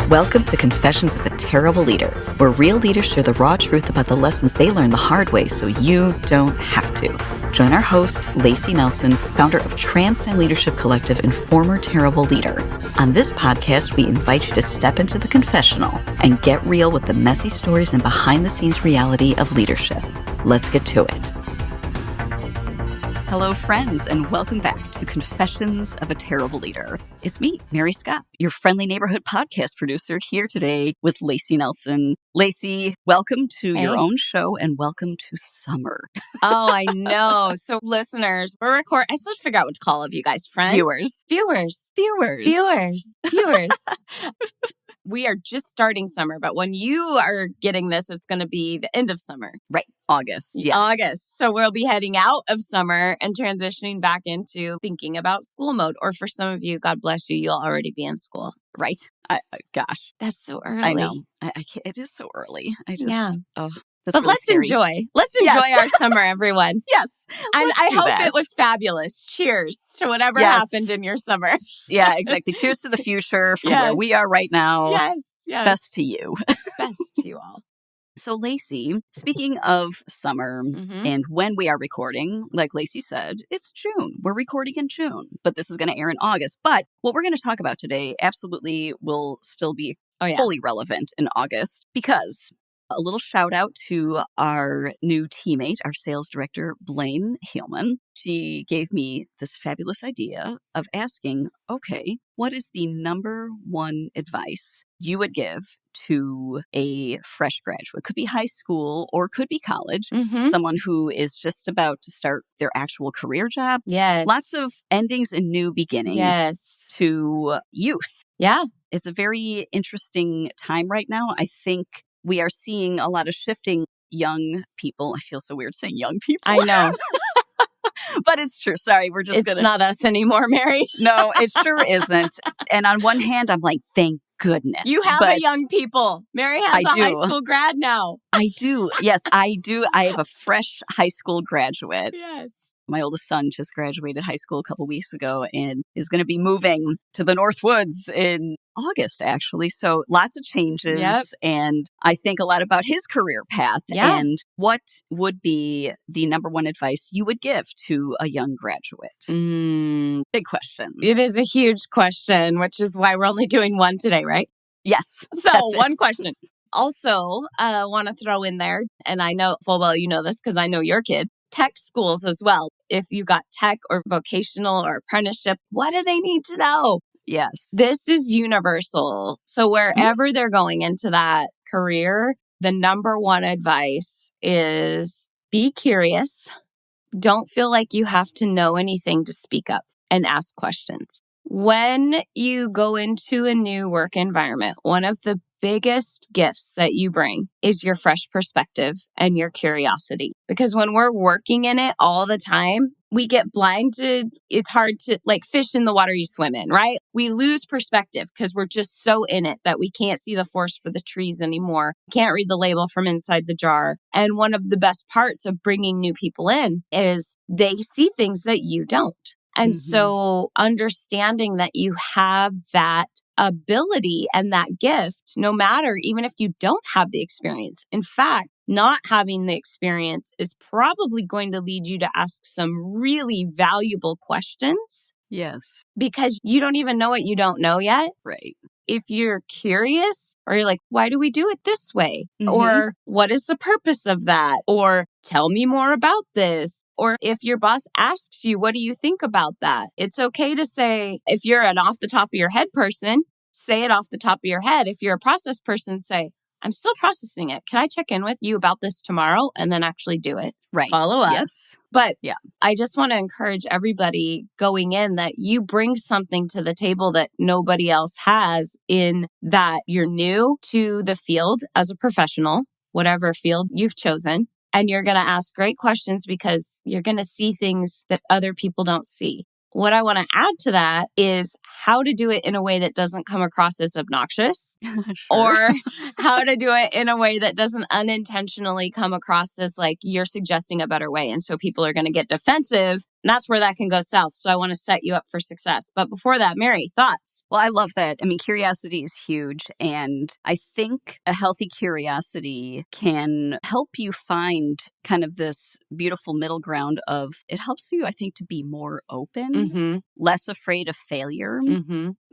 Welcome to Confessions of a Terrible Leader, where real leaders share the raw truth about the lessons they learned the hard way so you don't have to. Join our host, Layci Nelson, founder of Transcend Leadership Collective and former terrible leader. On this podcast, we invite you to step into the confessional and get real with the messy stories and behind-the-scenes reality of leadership. Let's get to it. Hello, friends, and welcome back to Confessions of a Terrible Leader. It's me, Mary Scott, your friendly neighborhood podcast producer, here today with Layci Nelson. Layci, welcome to your own show and welcome to summer. Oh, I know. So listeners, I still have to figure out what to call of you guys. Friends? Viewers. We are just starting summer, but when you are getting this, it's going to be the end of summer. Right. August. Yes. August. So we'll be heading out of summer and transitioning back into thinking about school mode. Or for some of you, God bless you, you'll already be in school. Right. Gosh. That's so early. I know. I can't, it is so early. But really let's scary. enjoy. Let's enjoy our summer, everyone. Yes. And I hope it was fabulous. Cheers to whatever happened in your summer. Yeah, exactly. Cheers to the future from where we are right now. Yes. Best to you. Best to you all. So, Layci, speaking of summer and when we are recording, like Layci said, it's June. We're recording in June, but this is going to air in August. But what we're going to talk about today absolutely will still be fully relevant in August, because a little shout out to our new teammate, our sales director, Blaine Hillman. She gave me this fabulous idea of asking, okay, what is the number one advice you would give to a fresh graduate? Could be high school or could be college, someone who is just about to start their actual career job. Yes. Lots of endings and new beginnings to youth. Yeah. It's a very interesting time right now. I think we are seeing a lot of shifting young people. I feel so weird saying young people. I know. But it's true. Sorry, It's not us anymore, Mary. No, it sure isn't. And on one hand, I'm like, thank goodness. You have a young people. Mary has a high school grad now. I do. Yes, I do. I have a fresh high school graduate. Yes. My oldest son just graduated high school a couple weeks ago and is going to be moving to the North Woods in August, actually. So lots of changes. And I think a lot about his career path and what would be the number one advice you would give to a young graduate. Big question. It is a huge question, which is why we're only doing one today, right? Yes. So one question. Also, I want to throw in there, and I know full well you know this because I know your kid, tech schools as well. If you got tech or vocational or apprenticeship, what do they need to know? Yes. This is universal. So wherever they're going into that career, the number one advice is be curious. Don't feel like you have to know anything to speak up and ask questions. When you go into a new work environment, one of the biggest gifts that you bring is your fresh perspective and your curiosity. Because when we're working in it all the time, we get blinded. It's hard to fish in the water you swim in, right? We lose perspective because we're just so in it that we can't see the forest for the trees anymore. Can't read the label from inside the jar. And one of the best parts of bringing new people in is they see things that you don't. And so understanding that you have that ability and that gift, no matter, even if you don't have the experience. In fact, not having the experience is probably going to lead you to ask some really valuable questions. Yes. Because you don't even know what you don't know yet. Right. If you're curious or you're like, why do we do it this way? Or what is the purpose of that? Or tell me more about this. Or if your boss asks you, what do you think about that? It's okay to say, if you're an off the top of your head person, say it off the top of your head. If you're a process person, say, I'm still processing it. Can I check in with you about this tomorrow? And then actually do it. Right. Follow up. Yes. But I just want to encourage everybody going in that you bring something to the table that nobody else has, in that you're new to the field as a professional, whatever field you've chosen. And you're going to ask great questions because you're going to see things that other people don't see. What I want to add to that is how to do it in a way that doesn't come across as obnoxious. Sure. Or how to do it in a way that doesn't unintentionally come across as like you're suggesting a better way. And so people are going to get defensive. And that's where that can go south. So I want to set you up for success. But before that, Mary, thoughts? Well, I love that. I mean, curiosity is huge. And I think a healthy curiosity can help you find kind of this beautiful middle ground of it helps you, I think, to be more open, less afraid of failure.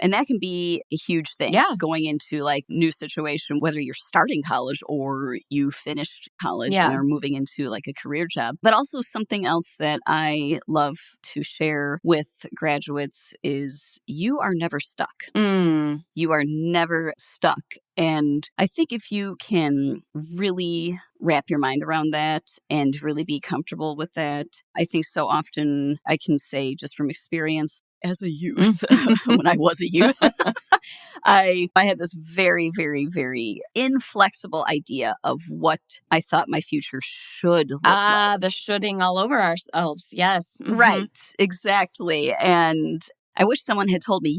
And that can be a huge thing going into like new situation, whether you're starting college or you finished college and are moving into like a career job. But also something else that I love to share with graduates is you are never stuck. You are never stuck. And I think if you can really wrap your mind around that and really be comfortable with that, I think so often I can say just from experience as a youth, when I was a youth, I had this very, very, very inflexible idea of what I thought my future should look like. The shoulding all over ourselves. Yes. Right. Exactly. And I wish someone had told me,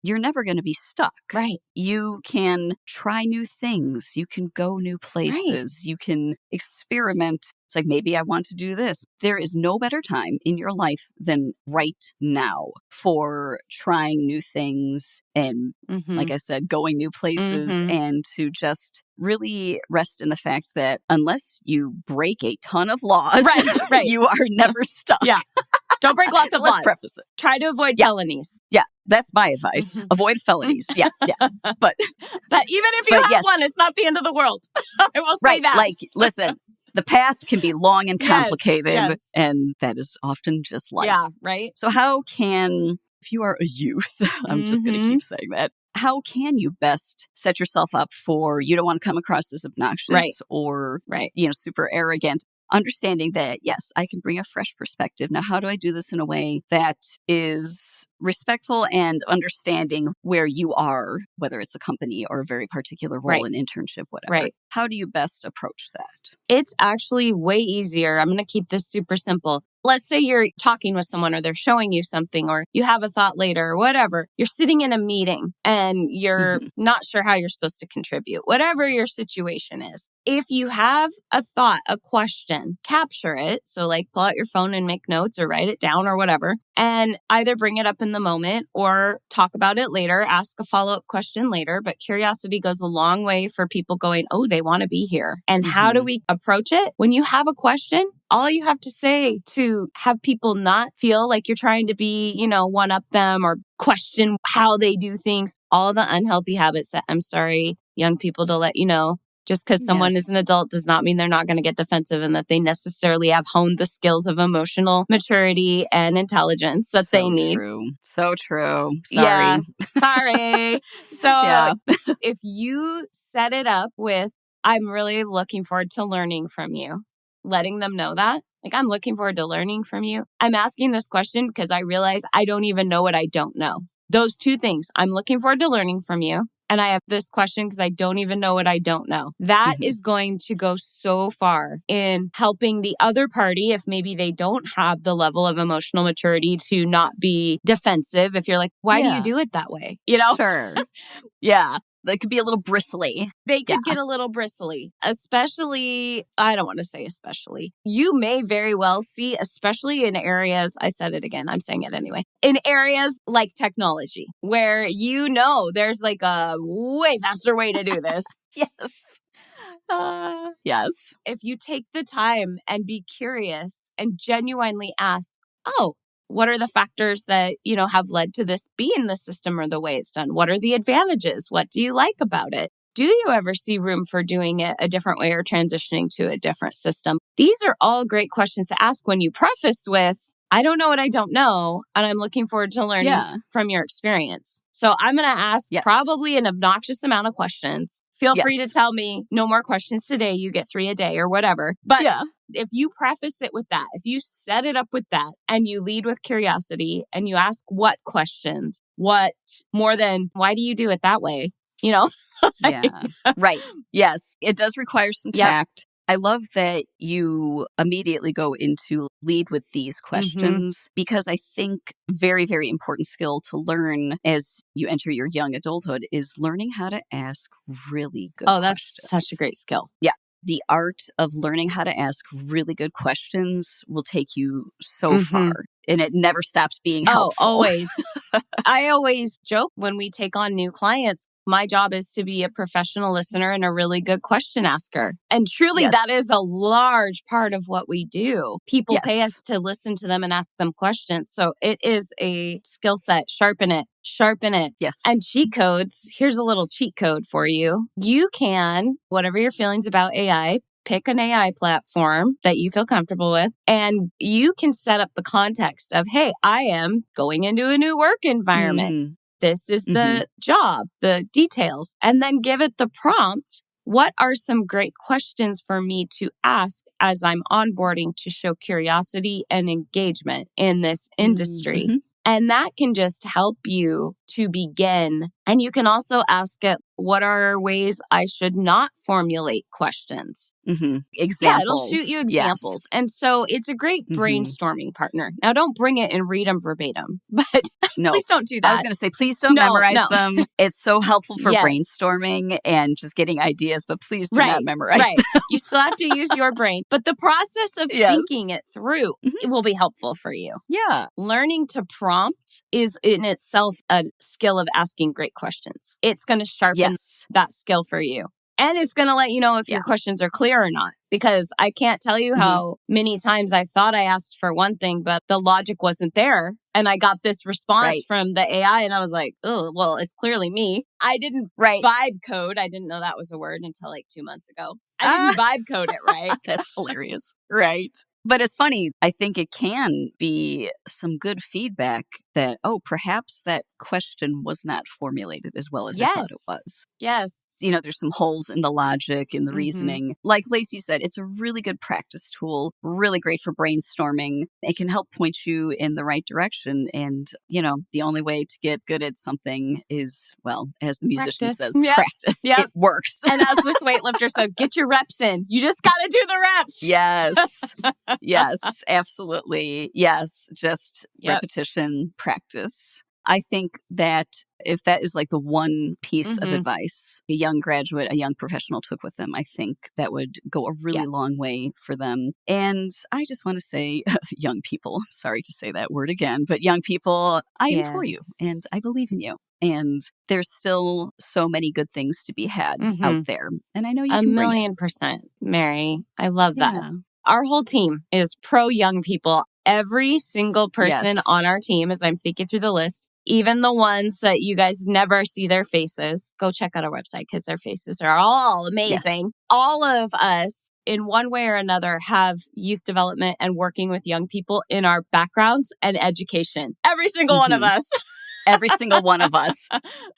you're never going to be stuck. Right. You can try new things. You can go new places. You can experiment. It's like, maybe I want to do this. There is no better time in your life than right now for trying new things and, like I said, going new places and to just really rest in the fact that unless you break a ton of laws, you are never stuck. Yeah. Don't break lots of laws. Let's preface it. Try to avoid felonies. Yeah, that's my advice. Avoid felonies. Yeah. But even if you have one, it's not the end of the world. I will say that. Like, listen, the path can be long and complicated, and that is often just life. Yeah, right. So how can, if you are a youth, I'm just going to keep saying that, how can you best set yourself up for, you don't want to come across as obnoxious or, super arrogant? Understanding that, yes, I can bring a fresh perspective. Now, how do I do this in a way that is respectful and understanding where you are, whether it's a company or a very particular role, an internship, whatever? Right. How do you best approach that? It's actually way easier. I'm going to keep this super simple. Let's say you're talking with someone or they're showing you something or you have a thought later or whatever. You're sitting in a meeting and you're not sure how you're supposed to contribute, whatever your situation is. If you have a thought, a question, capture it. So like pull out your phone and make notes or write it down or whatever, and either bring it up in the moment or talk about it later, ask a follow-up question later. But curiosity goes a long way for people going, oh, they want to be here. And how do we approach it? When you have a question, all you have to say to have people not feel like you're trying to be, one up them or question how they do things, all the unhealthy habits that I'm sorry, young people, to let you know. Just because someone is an adult does not mean they're not going to get defensive and that they necessarily have honed the skills of emotional maturity and intelligence that they need. So true. Sorry. Yeah, sorry. So if you set it up with, I'm really looking forward to learning from you, letting them know that. Like, I'm looking forward to learning from you. I'm asking this question because I realize I don't even know what I don't know. Those two things. I'm looking forward to learning from you. And I have this question because I don't even know what I don't know. That is going to go so far in helping the other party, if maybe they don't have the level of emotional maturity to not be defensive. If you're like, why do you do it that way? Sure. Yeah. They could be a little bristly. They could get a little bristly, especially, I don't want to say especially. You may very well see, especially in areas, I said it again, I'm saying it anyway, in areas like technology, where there's like a way faster way to do this. Yes. If you take the time and be curious and genuinely ask, what are the factors that, have led to this being the system or the way it's done? What are the advantages? What do you like about it? Do you ever see room for doing it a different way or transitioning to a different system? These are all great questions to ask when you preface with, I don't know what I don't know, and I'm looking forward to learning from your experience. So I'm going to ask probably an obnoxious amount of questions. Feel free to tell me no more questions today. You get 3 a day or whatever. But if you preface it with that, if you set it up with that and you lead with curiosity and you ask what questions, what more than why do you do it that way? Right. Yes. It does require some tact. I love that you immediately go into lead with these questions because I think very, very important skill to learn as you enter your young adulthood is learning how to ask really good Oh, that's questions. such a great skill. Yeah. The art of learning how to ask really good questions will take you so far, and it never stops being helpful. Always. I always joke when we take on new clients, my job is to be a professional listener and a really good question asker. And truly, that is a large part of what we do. People pay us to listen to them and ask them questions. So it is a skill set. Sharpen it. Sharpen it. Yes. And cheat codes. Here's a little cheat code for you. You can, whatever your feelings about AI, pick an AI platform that you feel comfortable with, and you can set up the context of, hey, I am going into a new work environment. This is the job, the details, and then give it the prompt. What are some great questions for me to ask as I'm onboarding to show curiosity and engagement in this industry? And that can just help you to begin. And you can also ask it, what are ways I should not formulate questions? Examples. Yeah, it'll shoot you examples. And so it's a great brainstorming partner. Now, don't bring it and read them verbatim, but please don't do that. I was going to say, please don't memorize them. It's so helpful for brainstorming and just getting ideas, but please do not memorize them. You still have to use your brain, but the process of thinking it through it will be helpful for you. Yeah. Learning to prompt is in itself a skill of asking great questions. It's going to sharpen that skill for you. And it's going to let you know if your questions are clear or not. Because I can't tell you how many times I thought I asked for one thing, but the logic wasn't there. And I got this response from the AI and I was like, oh, well, it's clearly me. I didn't vibe code. I didn't know that was a word until like 2 months ago. I didn't vibe code it right. That's hilarious. Right. But it's funny. I think it can be some good feedback that, perhaps that question was not formulated as well as I thought it was. Yes. There's some holes in the logic, in the reasoning. Like Layci said, it's a really good practice tool, really great for brainstorming. It can help point you in the right direction. And, the only way to get good at something is, well, as the musician says, practice. It works. And as this weightlifter says, get your reps in. You just got to do the reps. Yes. Yes, absolutely. Yes. Just repetition, practice. I think that if that is like the one piece of advice a young graduate, a young professional took with them, I think that would go a really long way for them. And I just want to say, young people, sorry to say that word again, but young people, I am for you and I believe in you. And there's still so many good things to be had out there. And I know you can bring it. 1,000,000%, Mary. I love that. Our whole team is pro young people. Every single person on our team, as I'm thinking through the list, even the ones that you guys never see their faces, go check out our website because their faces are all amazing. All of us, in one way or another, have youth development and working with young people in our backgrounds and education. Every single one of us. Every single one of us,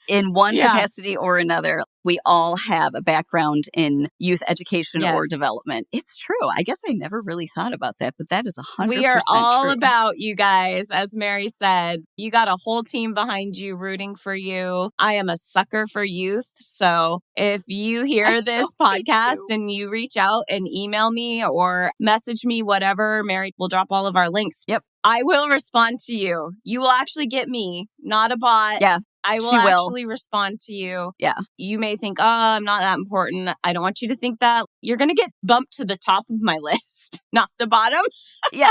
in one capacity or another, we all have a background in youth education or development. It's true. I guess I never really thought about that, but that is 100% We are all true. about you guys. As Mary said, you got a whole team behind you rooting for you. I am a sucker for youth. So if you hear this podcast and you reach out and email me or message me, whatever, Mary will drop all of our links. Yep. I will respond to you. You will actually get me, not a bot. Yeah. I will actually respond to you. Yeah. You may think, I'm not that important. I don't want you to think that. You're going to get bumped to the top of my list, not the bottom.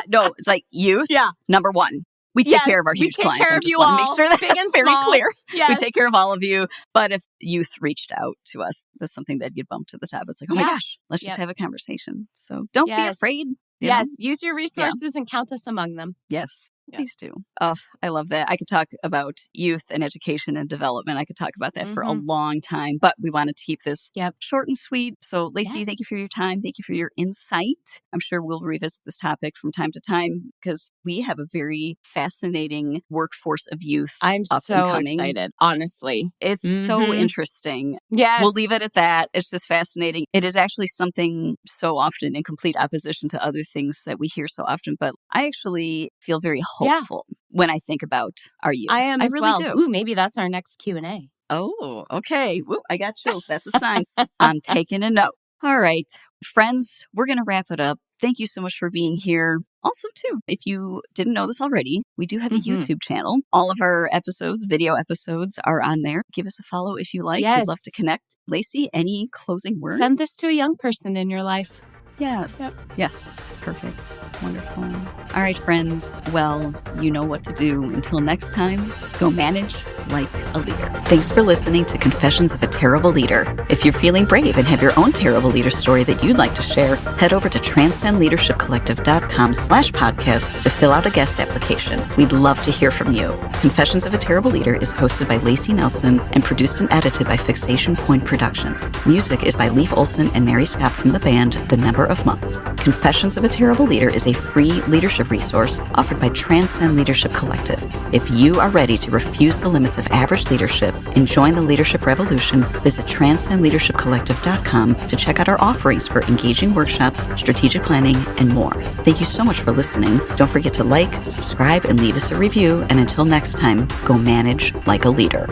No, it's like youth. Number one. We take care of our huge clients. We take care of you all. Make sure that's very clear. Yes. We take care of all of you. But if youth reached out to us, that's something that'd get bumped to the top. It's like, oh my gosh, let's just have a conversation. So don't be afraid. You know? Use your resources and count us among them. Yes. Please do. Oh, I love that. I could talk about youth and education and development. I could talk about that for a long time, but we wanted to keep this short and sweet. So, Layci, thank you for your time. Thank you for your insight. I'm sure we'll revisit this topic from time to time because we have a very fascinating workforce of youth. I'm so excited, honestly. It's so interesting. Yes. We'll leave it at that. It's just fascinating. It is actually something so often in complete opposition to other things that we hear so often, but I actually feel very hopeful when I think about our youth. I am as really well. do. Ooh, maybe that's our next Q&A. Oh, okay. Woo, I got chills. That's a sign. I'm taking a note. All right, friends, we're going to wrap it up. Thank you so much for being here. Also, too, if you didn't know this already, we do have a YouTube channel. All of our episodes, video episodes, are on there. Give us a follow if you like. Yes. We'd love to connect. Layci, any closing words? Send this to a young person in your life. Yes. Yep. Yes. Perfect. Wonderful. All right, friends. Well, you know what to do. Until next time, go manage like a leader. Thanks for listening to Confessions of a Terrible Leader. If you're feeling brave and have your own terrible leader story that you'd like to share, head over to transcendleadershipcollective.com/podcast to fill out a guest application. We'd love to hear from you. Confessions of a Terrible Leader is hosted by Layci Nelson and produced and edited by Fixation Point Productions. Music is by Leif Olson and Mary Scott from the band The Number of Months. Confessions of a Terrible Leader is a free leadership resource offered by Transcend Leadership Collective. If you are ready to refuse the limits of average leadership and join the leadership revolution, visit transcendleadershipcollective.com to check out our offerings for engaging workshops, strategic planning, and more. Thank you so much for listening. Don't forget to like, subscribe, and leave us a review. And until next time, go manage like a leader.